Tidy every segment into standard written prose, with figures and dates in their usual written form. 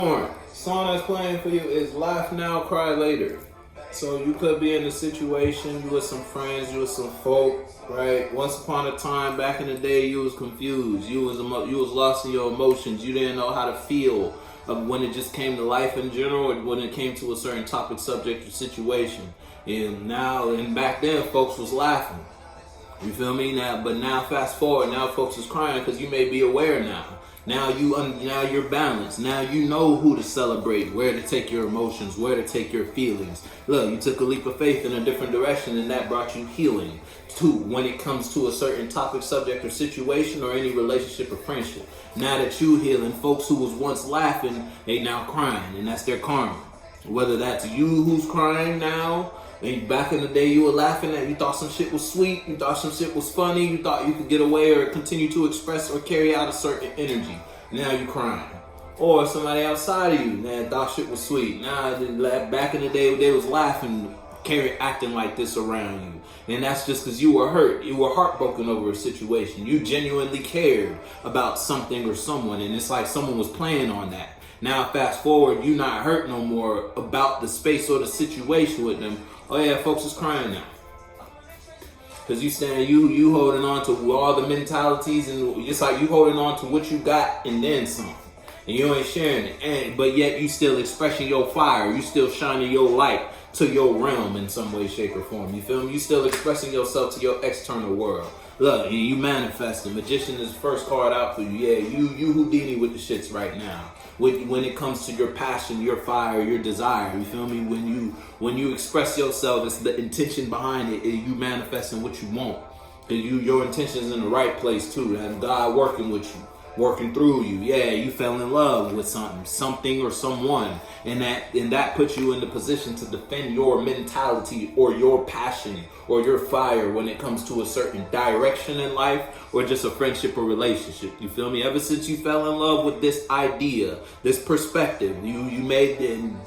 Song that's playing for you is Laugh Now, Cry Later. So you could be in a situation, you with some friends, you with some folk, right? Once upon a time, back in the day, you was confused. You was lost in your emotions. You didn't know how to feel when it just came to life in general, or when it came to a certain topic, subject, or situation. And back then, folks was laughing. You feel me? But now fast forward, now folks is crying because you may be aware now. Now you're balanced. Now you know who to celebrate, where to take your emotions, where to take your feelings. Look, you took a leap of faith in a different direction, and that brought you healing too when it comes to a certain topic, subject, or situation, or any relationship or friendship. Now that you healing, folks who was once laughing, they now crying, and that's their karma. Whether that's you who's crying now, and back in the day you were laughing at, you thought some shit was sweet, you thought some shit was funny, you thought you could get away or continue to express or carry out a certain energy. Now you crying. Or somebody outside of you that thought shit was sweet. Now, back in the day they was laughing, acting like this around you. And that's just because you were hurt. You were heartbroken over a situation. You genuinely cared about something or someone, and it's like someone was playing on that. Now fast forward, you not hurt no more about the space or the situation with them. Oh yeah, folks is crying now. Cause you holding on to all the mentalities, and it's like you holding on to what you got and then some. And you ain't sharing it. But yet you still expressing your fire. You still shining your light to your realm in some way, shape, or form. You feel me? You still expressing yourself to your external world. Look, you manifesting. Magician is the first card out for you. Yeah, you Houdini with the shits right now. When it comes to your passion, your fire, your desire, you feel me? When you express yourself, it's the intention behind it. You manifesting what you want. Your intention's in the right place too. And God working with you, working through you. Yeah, you fell in love with something or someone, and that puts you in the position to defend your mentality or your passion or your fire when it comes to a certain direction in life or just a friendship or relationship. You feel me? Ever since you fell in love with this idea, this perspective, you made it, and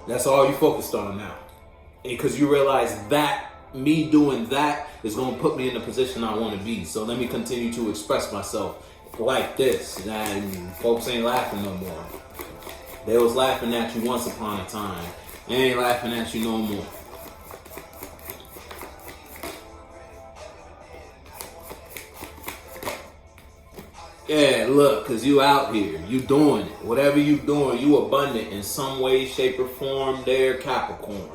that's all you focused on now. Because you realize that me doing that is going to put me in the position I want to be. So let me continue to express myself like this. And folks ain't laughing no more. They was laughing at you once upon a time. They ain't laughing at you no more. Yeah, look, cause you out here, you doing it. Whatever you doing, you abundant in some way, shape, or form. There, Capricorn.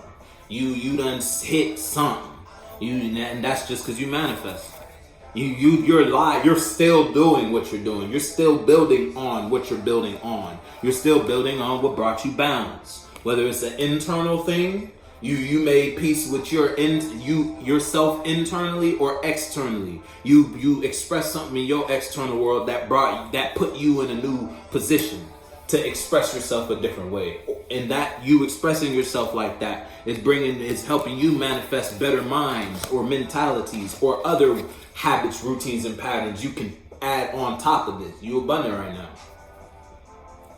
You done hit something. And that's just cause you manifest. You're still doing what you're doing. You're still building on what you're building on. You're still building on what brought you balance. Whether it's an internal thing, you made peace with yourself internally or externally. You expressed something in your external world that put you in a new position to express yourself a different way. And that you expressing yourself like that is helping you manifest better minds or mentalities or other habits, routines, and patterns you can add on top of this. You abundant right now.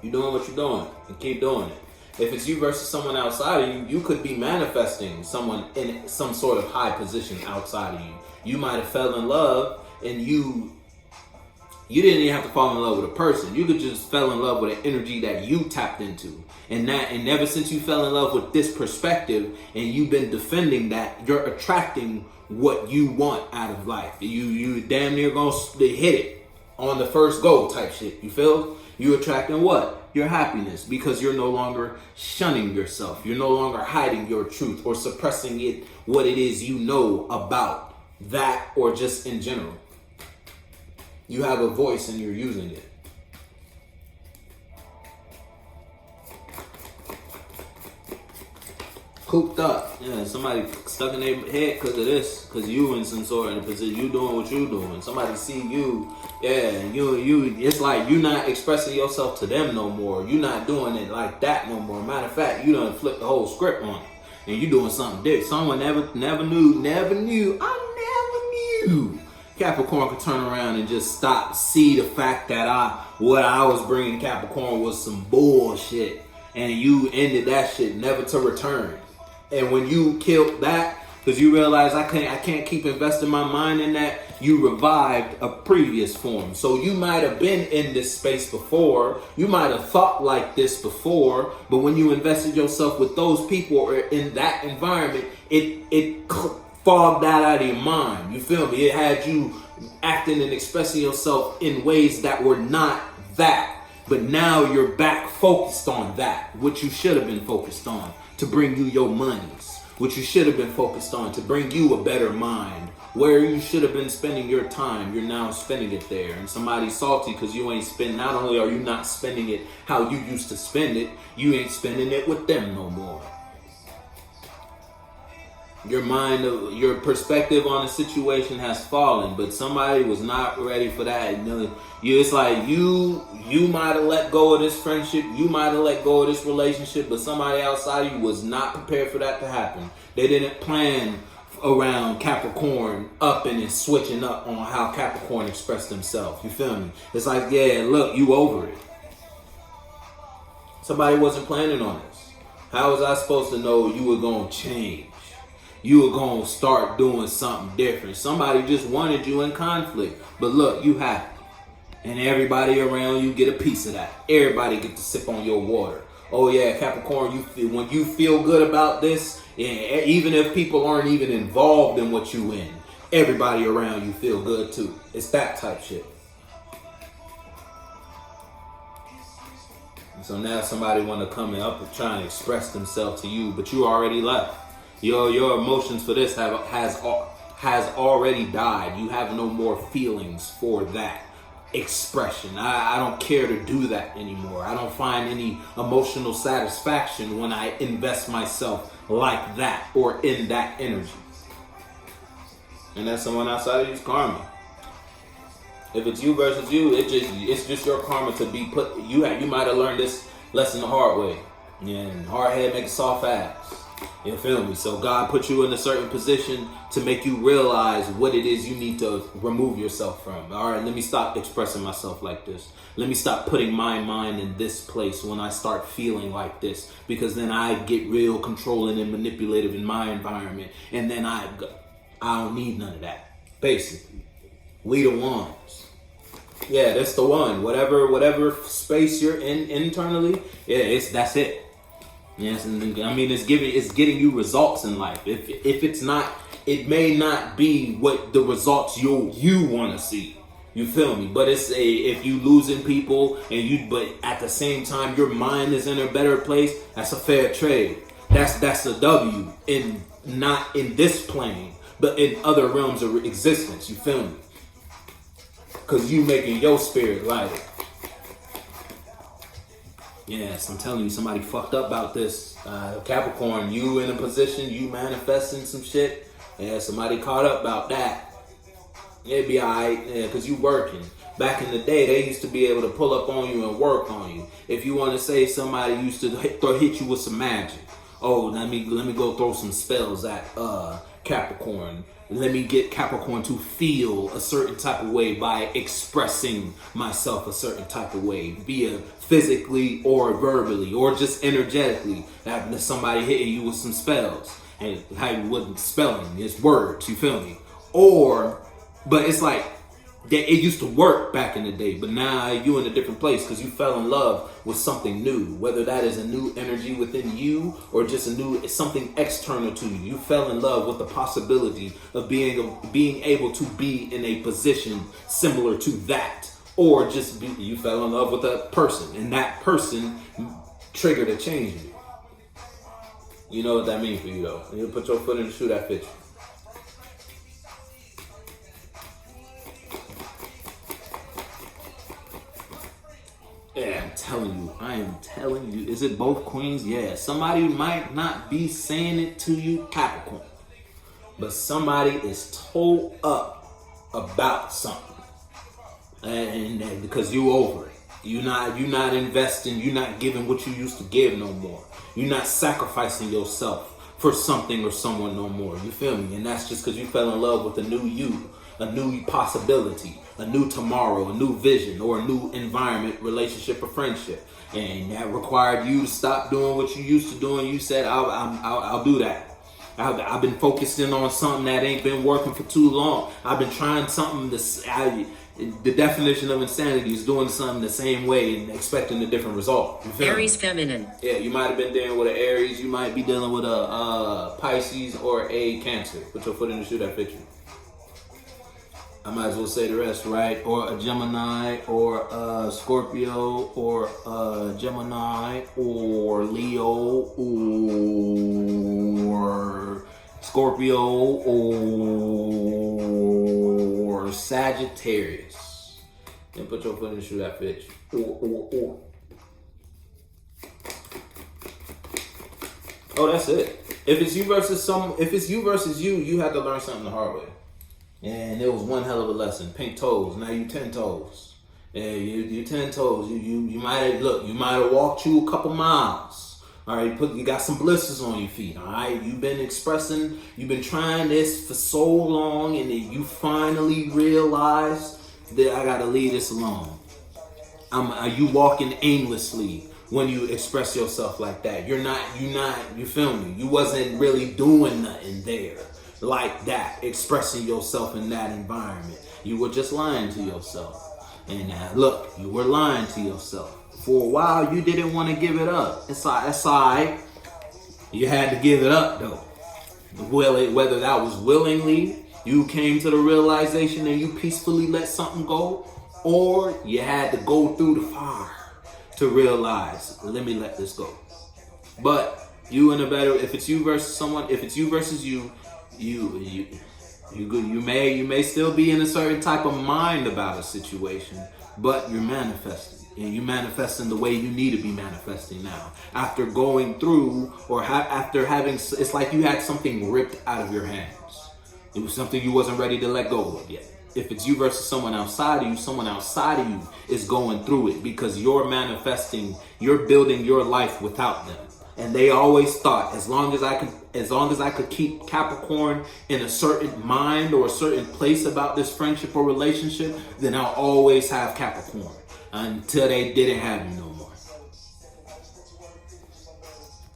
You doing what you're doing and keep doing it. If it's you versus someone outside of you, you could be manifesting someone in some sort of high position outside of you. You might have fell in love and you didn't even have to fall in love with a person. You could just fell in love with an energy that you tapped into. And ever since you fell in love with this perspective and you've been defending that, you're attracting what you want out of life. You damn near gonna hit it on the first go type shit. You feel? You attracting what? Your happiness, because you're no longer shunning yourself. You're no longer hiding your truth or suppressing it, what it is you know about that or just in general. You have a voice and you're using it. Cooped up. Yeah, somebody stuck in their head because of this. Because you in some sort of position. You doing what you doing. Somebody see you. Yeah, you. It's like you not expressing yourself to them no more. You not doing it like that no more. Matter of fact, you done flipped the whole script on it. And you doing something different. Someone never knew. I never knew. Capricorn could turn around and just see the fact that what I was bringing Capricorn was some bullshit. And you ended that shit never to return. And when you killed that, Because you realize I can't keep investing my mind in that. You revived a previous form. So you might have been in this space before. You might have thought like this before. But when you invested yourself with those people or in that environment, it fogged that out of your mind. You feel me? It had you acting and expressing yourself in ways that were not that. But now you're back focused on that, which you should have been focused on to bring you your monies, which you should have been focused on to bring you a better mind. Where you should have been spending your time, you're now spending it there. And somebody's salty because you ain't spending, not only are you not spending it how you used to spend it, you ain't spending it with them no more. Your mind, your perspective on the situation has fallen, but somebody was not ready for that. It's like you might have let go of this friendship, you might have let go of this relationship, but somebody outside of you was not prepared for that to happen. They didn't plan around Capricorn upping and switching up on how Capricorn expressed themselves. You feel me? It's like, yeah, look, you over it. Somebody wasn't planning on this. How was I supposed to know you were going to change? You were going to start doing something different. Somebody just wanted you in conflict. But look, you happy. And everybody around you get a piece of that. Everybody get to sip on your water. Oh yeah, Capricorn, when you feel good about this, even if people aren't even involved in what you in, everybody around you feel good too. It's that type shit. So now somebody want to come up and try and express themselves to you, but you already left. Your emotions for this has already died. You have no more feelings for that expression. I don't care to do that anymore. I don't find any emotional satisfaction when I invest myself like that or in that energy. And that's someone outside of you's karma. If it's you versus you, it's just your karma to be put. You might have learned this lesson the hard way. And hard head makes a soft ass. You feel me? So God put you in a certain position to make you realize what it is you need to remove yourself from. All right, let me stop expressing myself like this. Let me stop putting my mind in this place when I start feeling like this, because then I get real controlling and manipulative in my environment, and then I don't need none of that. Basically, we the ones. Yeah, that's the one. Whatever space you're in internally, yeah, that's it. Yes, and I mean it's getting you results in life. If it's not, it may not be what the results you want to see. You feel me? But if you losing people but at the same time your mind is in a better place, that's a fair trade. That's a W not in this plane, but in other realms of existence. You feel me? Because you making your spirit lighter. Yes, I'm telling you, somebody fucked up about this. Capricorn, you in a position, you manifesting some shit. Yeah, somebody caught up about that. It'd be alright, yeah, because you working. Back in the day, they used to be able to pull up on you and work on you. If you want to say somebody used to hit you with some magic. Oh, let me go throw some spells at Capricorn. Let me get Capricorn to feel a certain type of way by expressing myself a certain type of way, be it physically or verbally or just energetically. That somebody hitting you with some spells, and how you wouldn't spelling, it's words. You feel me? But it's like that. It used to work back in the day, but now you in a different place because you fell in love with something new. Whether that is a new energy within you or just something external to you. You fell in love with the possibility of being able to be in a position similar to that, or you fell in love with a person, and that person triggered a change in you. You know what that means for you, though. You put your foot in the shoe that fits you. Yeah, I am telling you. Is it both queens? Yeah. Somebody might not be saying it to you, Capricorn, but somebody is told up about something, and because you over it, you're not investing, you're not giving what you used to give no more. You're not sacrificing yourself for something or someone no more. You feel me? And that's just because you fell in love with a new you, a new possibility, a new tomorrow, a new vision, or a new environment, relationship, or friendship. And that required you to stop doing what you used to do, and you said, I'll do that. I've been focusing on something that ain't been working for too long. I've been trying something the definition of insanity is doing something the same way and expecting a different result. Aries feminine. Yeah, you might have been dealing with an Aries. You might be dealing with a Pisces or a Cancer. Put your foot in the shoe that fits you. I might as well say the rest, right? Or a Gemini, or a Scorpio, or a Gemini, or Leo, or Scorpio, or Sagittarius. Then put your foot in the shoe that fits you. Or. Oh, that's it. If it's you versus you, you have to learn something the hard way. And it was one hell of a lesson. Pink toes. Now you 10 toes. Yeah, you 10 toes. You might have walked you a couple miles. All right, you got some blisters on your feet. All right, you've been trying this for so long, and then you finally realize that I gotta leave this alone. You walking aimlessly when you express yourself like that. You feel me? You wasn't really doing nothing there. Like that, expressing yourself in that environment. You were just lying to yourself. And look, you were lying to yourself. For a while, you didn't want to give it up. It's all right. You had to give it up, though. Whether that was willingly, you came to the realization and you peacefully let something go, or you had to go through the fire to realize, let me let this go. But you in a better, if it's you versus someone, if it's you versus you, you may still be in a certain type of mind about a situation, but you're manifesting. And you're manifesting the way you need to be manifesting now. After going through, or after having, it's like you had something ripped out of your hands. It was something you wasn't ready to let go of yet. If it's you versus someone outside of you is going through it because you're manifesting, you're building your life without them. And they always thought, as long as I could keep Capricorn in a certain mind or a certain place about this friendship or relationship, then I'll always have Capricorn. Until they didn't have him